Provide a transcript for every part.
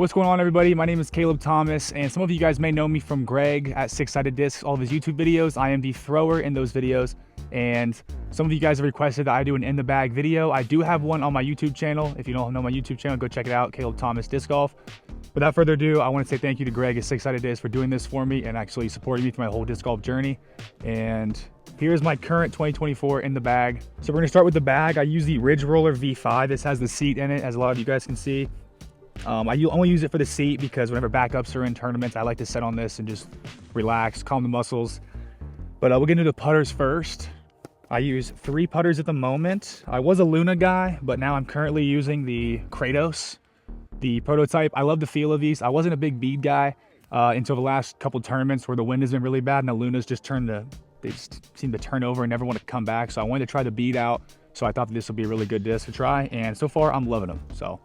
What's going on, everybody? My name is Caleb Thomas, and some of you guys may know me from Greg at Six Sided Discs, all of his YouTube videos. I am the thrower in those videos, and some of you guys have requested that I do an in the bag video. I do have one on my YouTube channel. If you don't know my YouTube channel, go check it out, Caleb Thomas Disc Golf. Without further ado, I want to say thank you to Greg at Six Sided Discs for doing this for me and actually supporting me through my whole disc golf journey. And here's my current 2024 in the bag. So we're going to start with the bag. I use the Ridge Roller V5. This has the seat in it, as a lot of you guys can see. I only use it for the seat because whenever backups are in tournaments, I like to sit on this and just relax, calm the muscles. But we'll get into the putters first. I use 3 putters at the moment. I was a Luna guy, but now I'm currently using the Kratos, the prototype. I love the feel of these. I wasn't a big bead guy until the last couple tournaments where the wind has been really bad and the Lunas just they just seem to turn over and never want to come back. So I wanted to try the bead out. So I thought that this would be a really good disc to try. And so far, I'm loving them. So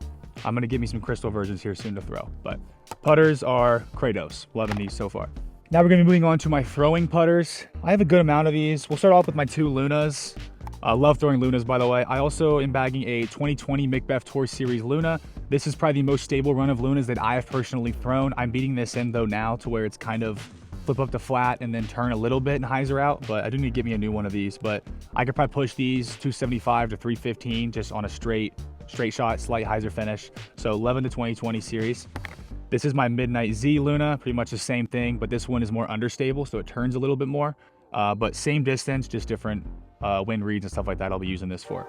I'm going to give me some crystal versions here soon to throw. But putters are Kratos. Loving these so far. Now we're going to be moving on to my throwing putters. I have a good amount of these. We'll start off with my 2 Lunas. I love throwing Lunas, by the way. I also am bagging a 2020 Macbeth Tour Series Luna. This is probably the most stable run of Lunas that I have personally thrown. I'm beating this in, though, now to where it's kind of flip up to flat and then turn a little bit and hyzer out. But I do need to get me a new one of these. But I could probably push these 275 to 315 just on a straight shot, slight hyzer finish. So 11 to 2020 series. This is my Midnight Z Luna, pretty much the same thing, but this one is more understable, so it turns a little bit more. But same distance, just different wind reads and stuff like that I'll be using this for.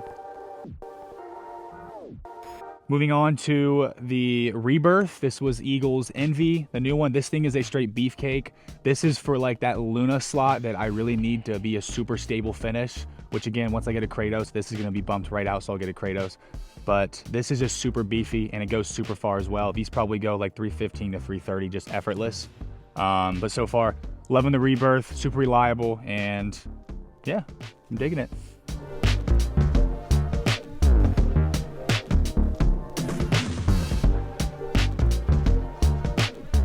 Moving on to the Rebirth. This was Eagle's Envy, the new one. This thing is a straight beefcake. This is for like that Luna slot that I really need to be a super stable finish, which again, once I get a Kratos, this is gonna be bumped right out, so I'll get a Kratos. But this is just super beefy and it goes super far as well. These probably go like 315 to 330, just effortless. But so far, loving the Rebirth, super reliable, and yeah, I'm digging it.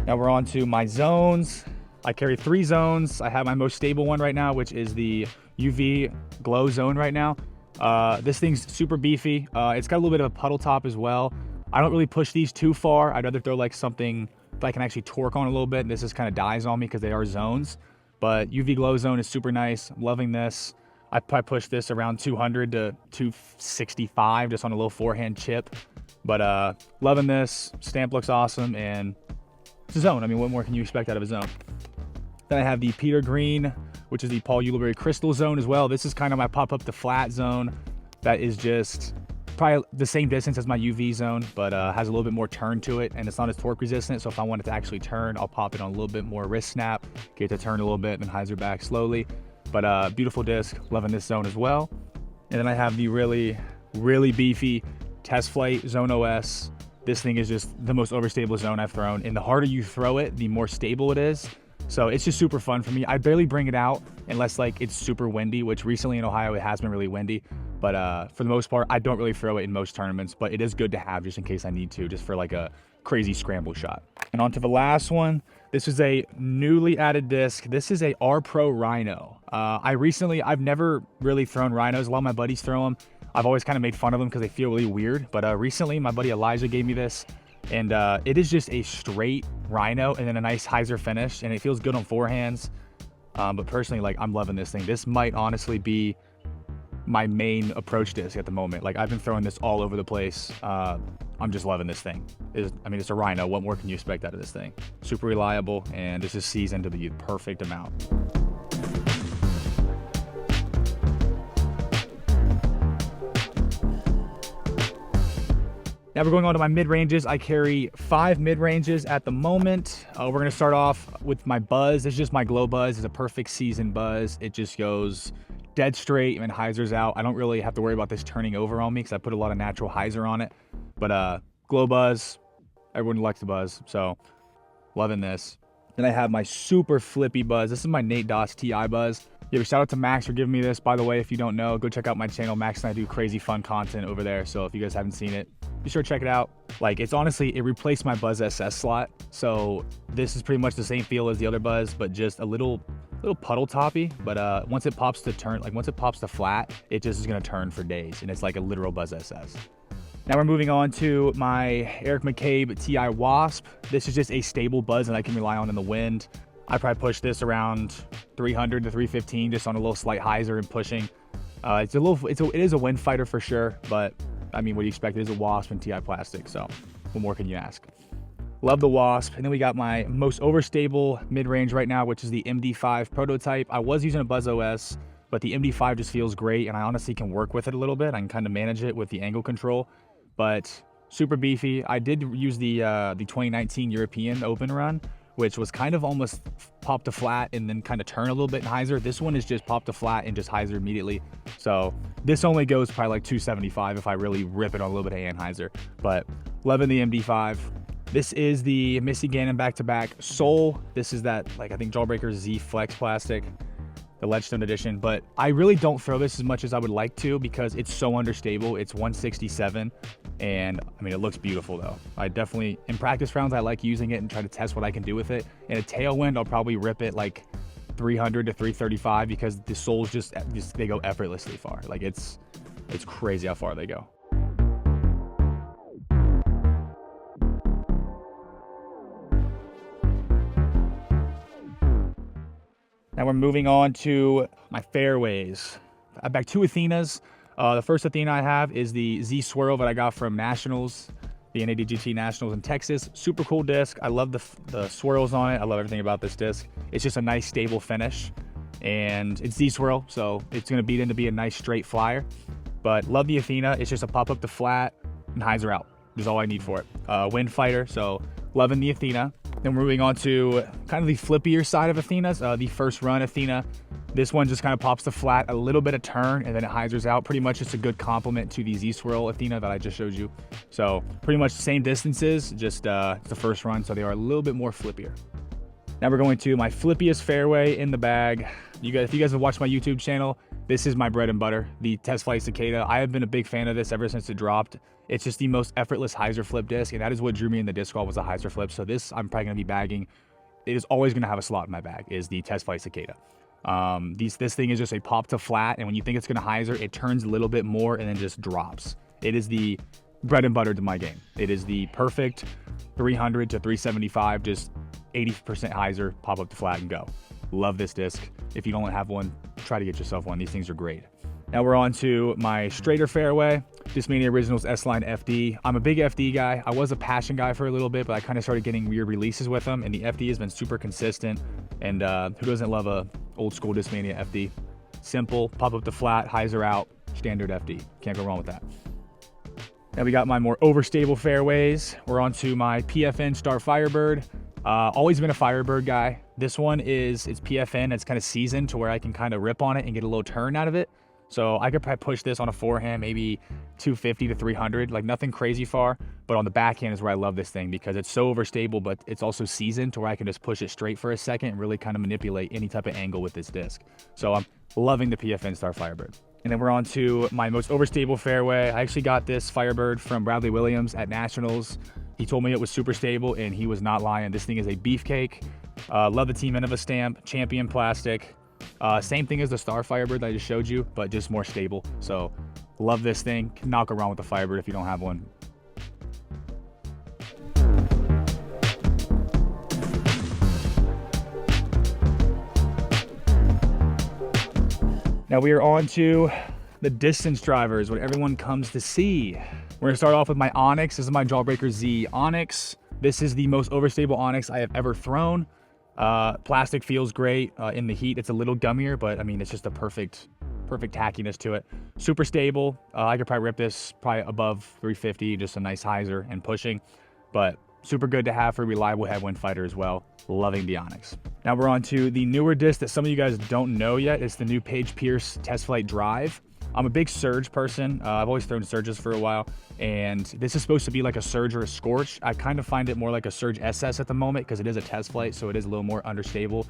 Now we're on to my zones. I carry 3 zones. I have my most stable one right now, which is the UV Glow zone right now. This thing's super beefy. It's got a little bit of a puddle top as well. I don't really push these too far. I'd rather throw like something that I can actually torque on a little bit. This just kind of dies on me because they are zones. But UV Glow zone is super nice. I'm loving this. I probably push this around 200 to 265 just on a little forehand chip. But loving this. Stamp looks awesome, and it's a zone. I mean, what more can you expect out of a zone? Then I have the Peter Green, which is the Paul Ulibarri Crystal zone as well. This is kind of my pop up to flat zone. That is just probably the same distance as my UV zone, but has a little bit more turn to it, and it's not as torque resistant. So if I want it to actually turn, I'll pop it on a little bit more wrist snap, get it to turn a little bit, and hyzer back slowly. But beautiful disc, loving this zone as well. And then I have the really, really beefy Test Flight Zone OS. This thing is just the most overstable zone I've thrown, and the harder you throw it, the more stable it is. So it's just super fun for me. I barely bring it out unless like it's super windy, which recently in Ohio it has been really windy. But for the most part, I don't really throw it in most tournaments, but it is good to have just in case I need to, just for like a crazy scramble shot. And on to the last one. This is a newly added disc. This is a R Pro Rhino. I've never really thrown Rhinos. A lot of my buddies throw them. I've always kind of made fun of them because they feel really weird. But recently my buddy Elijah gave me this, and it is just a straight Rhino and then a nice hyzer finish, and it feels good on forehands. But personally, like, I'm loving this thing. This might honestly be my main approach disc at the moment. Like, I've been throwing this all over the place. I'm just loving this thing. I mean, it's a Rhino. What more can you expect out of this thing? Super reliable, and this is seasoned to the perfect amount. Now we're going on to my mid-ranges. I carry 5 mid-ranges at the moment. We're gonna start off with my Buzz. This is just my Glow Buzz. It's a perfect season Buzz. It just goes dead straight and hyzers out. I don't really have to worry about this turning over on me because I put a lot of natural hyzer on it. But Glow Buzz, everyone likes the Buzz, so loving this. Then I have my super flippy Buzz. This is my Nate Doss TI Buzz. Yeah, shout out to Max for giving me this. By the way, if you don't know, go check out my channel. Max and I do crazy fun content over there. So if you guys haven't seen it, be sure to check it out. Like, it's honestly, it replaced my Buzz SS slot. So this is pretty much the same feel as the other Buzz, but just a little puddle toppy. But once it pops to turn, like once it pops to flat, it just is gonna turn for days. And it's like a literal Buzz SS. Now we're moving on to my Eric McCabe TI Wasp. This is just a stable buzz that I can rely on in the wind. I probably push this around 300 to 315 just on a little slight hyzer and pushing. It is a wind fighter for sure, but I mean, what do you expect? It is a Wasp and TI plastic, so what more can you ask? Love the Wasp. And then we got my most overstable mid-range right now, which is the MD5 prototype. I was using a Buzz OS, but the MD5 just feels great, and I honestly can work with it a little bit. I can kind of manage it with the angle control, but super beefy. I did use the 2019 European Open run, which was kind of almost pop to flat and then kind of turn a little bit in hyzer. This one is just pop to flat and just hyzer immediately. So this only goes probably like 275 if I really rip it on a little bit of anhyzer, but loving the MD5. This is the Missy Gannon back-to-back Soul. This is that, like, I think Jawbreaker Z Flex plastic, the Ledgestone edition, but I really don't throw this as much as I would like to because it's so understable. It's 167, and I mean, it looks beautiful though. I definitely, in practice rounds, I like using it and try to test what I can do with it. In a tailwind, I'll probably rip it like 300 to 335 because the soles just they go effortlessly far. Like it's crazy how far they go. Now we're moving on to my fairways. I back two Athenas. The first Athena I have is the Z Swirl that I got from Nationals, the NADGT Nationals in Texas. Super cool disc. I love the swirls on it. I love everything about this disc. It's just a nice stable finish, and it's Z Swirl, so it's gonna beat in to be a nice straight flyer. But love the Athena. It's just a pop up to flat and hyzer out. Is all I need for it. Wind fighter, so loving the Athena. Then we're moving on to kind of the flippier side of Athenas, the first run Athena. This one just kind of pops to flat, a little bit of turn, and then it hyzers out. Pretty much just a good complement to the Z-Swirl Athena that I just showed you. So pretty much the same distances, just it's the first run, so they are a little bit more flippier. Now we're going to my flippiest fairway in the bag. If you guys have watched my YouTube channel, this is my bread and butter, the Test Flight Cicada. I have been a big fan of this ever since it dropped. It's just the most effortless hyzer flip disc, and that is what drew me in the disc golf was a hyzer flip. So this I'm probably gonna be bagging. It is always gonna have a slot in my bag, is the Test Flight Cicada. This thing is just a pop to flat, and when you think it's gonna hyzer, it turns a little bit more and then just drops. It is the bread and butter to my game. It is the perfect 300 to 375, just 80% hyzer, pop up to flat and go. Love this disc. If you don't have one, try to get yourself one. These things are great. Now we're on to my straighter fairway, Discmania Originals S-Line FD. I'm a big FD guy. I was a Passion guy for a little bit, but I kind of started getting weird releases with them, and the FD has been super consistent. And who doesn't love a old school Discmania FD? Simple, pop up to flat, hyzer out, standard FD. Can't go wrong with that. Now we got my more overstable fairways. We're on to my PFN Star Firebird. Always been a Firebird guy. This one it's PFN. It's kind of seasoned to where I can kind of rip on it and get a little turn out of it. So I could probably push this on a forehand, maybe 250 to 300, like nothing crazy far. But on the backhand is where I love this thing because it's so overstable, but it's also seasoned to where I can just push it straight for a second and really kind of manipulate any type of angle with this disc. So I'm loving the PFN Star Firebird. And then we're on to my most overstable fairway. I actually got this Firebird from Bradley Williams at Nationals. He told me it was super stable, and he was not lying. This thing is a beefcake. Love the Team Innova stamp, champion plastic. Same thing as the Star Firebird that I just showed you, but just more stable. So love this thing. Cannot go wrong with the Firebird if you don't have one. Now we are on to the distance drivers, what everyone comes to see. We're gonna start off with my Onyx. This is my Jawbreaker Z Onyx. This is the most overstable Onyx I have ever thrown. Plastic feels great in the heat. It's a little gummier, but I mean, it's just a perfect tackiness to it. Super stable. I could probably rip this probably above 350, just a nice hyzer and pushing, but super good to have for a reliable headwind fighter as well. Loving the Onyx. Now we're on to the newer disc that some of you guys don't know yet. It's the new Paige Pierce Test Flight Drive. I'm a big Surge person. I've always thrown Surges for a while, and this is supposed to be like a Surge or a Scorch. I kind of find it more like a Surge SS at the moment because it is a test flight, so it is a little more understable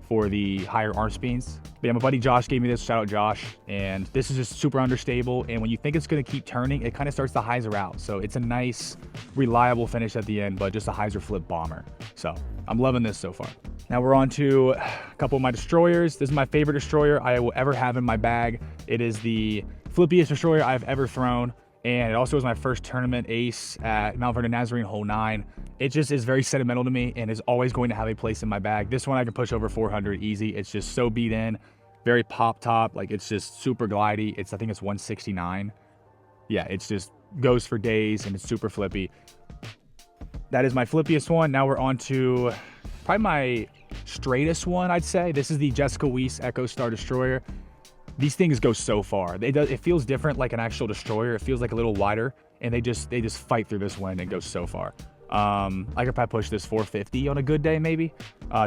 for the higher arm speeds. But yeah, my buddy Josh gave me this, shout out Josh, and this is just super understable, and when you think it's gonna keep turning, it kind of starts to hyzer out. So it's a nice, reliable finish at the end, but just a hyzer flip bomber. So I'm loving this so far. Now we're on to a couple of my destroyers. This is my favorite destroyer I will ever have in my bag. It is the flippiest destroyer I've ever thrown. And it also was my first tournament ace at Mount Vernon Nazarene hole 9. It just is very sentimental to me and is always going to have a place in my bag. This one I can push over 400 easy. It's just so beat in, very pop top. Like, it's just super glidey. I think it's 169. Yeah, it's just goes for days and it's super flippy. That is my flippiest one. Now we're on to probably my straightest one, I'd say. This is the Jessica Weiss Echo Star Destroyer. These things go so far. It feels different like an actual destroyer. It feels like a little wider, and they just fight through this wind and go so far. I could probably push this 450 on a good day, maybe.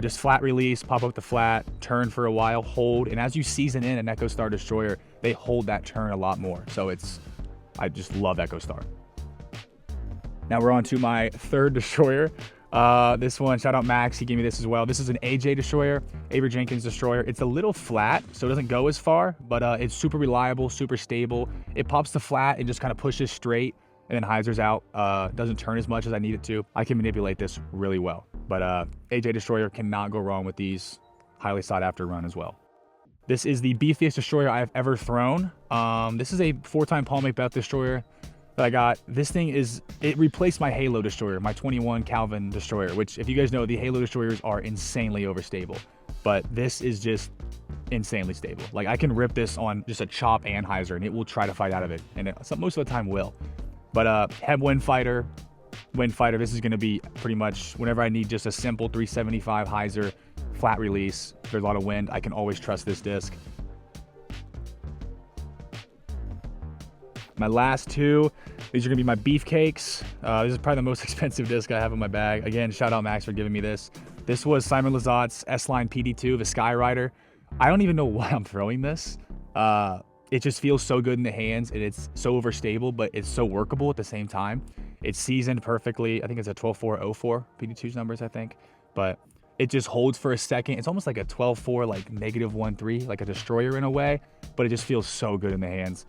Just flat release, pop up the flat, turn for a while, hold, and as you season in an Echo Star Destroyer, they hold that turn a lot more. So I just love Echo Star. Now we're on to my third destroyer. This one, shout out Max, he gave me this as well. This is an AJ destroyer, Avery Jenkins destroyer. It's a little flat, so it doesn't go as far, but it's super reliable, super stable. It pops the flat and just kind of pushes straight and then hyzers out. Doesn't turn as much as I need it to. I can manipulate this really well, but AJ destroyer cannot go wrong with these. Highly sought after run as well. This is the beefiest destroyer I've ever thrown. This is a 4-time Paul McBeth destroyer that I got. This thing it replaced my Halo destroyer, my 21 Calvin destroyer, which, if you guys know, the Halo destroyers are insanely overstable, but this is just insanely stable. Like, I can rip this on just a chop and hyzer and it will try to fight out of it, and most of the time will. But Heb wind fighter, this is going to be pretty much whenever I need just a simple 375 hyzer, flat release, there's a lot of wind, I can always trust this disc. My last two, these are gonna be my beefcakes. This is probably the most expensive disc I have in my bag. Again, shout out Max for giving me this. This was Simon Lazotte's S-Line PD2, the Skyrider. I don't even know why I'm throwing this. It just feels so good in the hands, and it's so overstable, but it's so workable at the same time. It's seasoned perfectly. I think it's a 12.404 PD2's numbers, I think. But it just holds for a second. It's almost like a 12.4, like -1.3, like a destroyer in a way, but it just feels so good in the hands.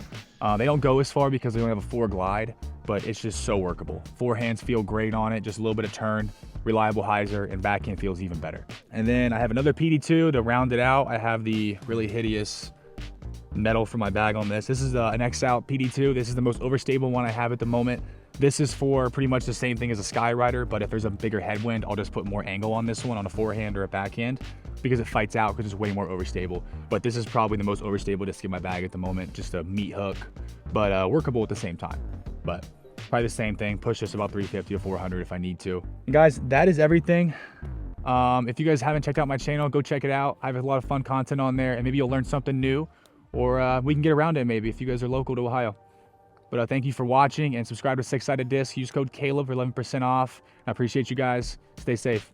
They don't go as far because they only have a 4 glide, but it's just so workable. 4 hands feel great on it, just a little bit of turn, reliable hyzer, and backhand feels even better. And then I have another PD2 to round it out. I have the really hideous metal for my bag on this. This is an X-Out PD2. This is the most overstable one I have at the moment. This is for pretty much the same thing as a Skyrider, but if there's a bigger headwind, I'll just put more angle on this one on a forehand or a backhand because it fights out because it's way more overstable. But this is probably the most overstable disc in my bag at the moment, just a meat hook, but workable at the same time. But probably the same thing, push this about 350 to 400 if I need to. And guys, that is everything. If you guys haven't checked out my channel, go check it out. I have a lot of fun content on there, and maybe you'll learn something new, or we can get around it maybe if you guys are local to Ohio. But thank you for watching, and subscribe to Six Sided Disc. Use code Caleb for 11% off. I appreciate you guys. Stay safe.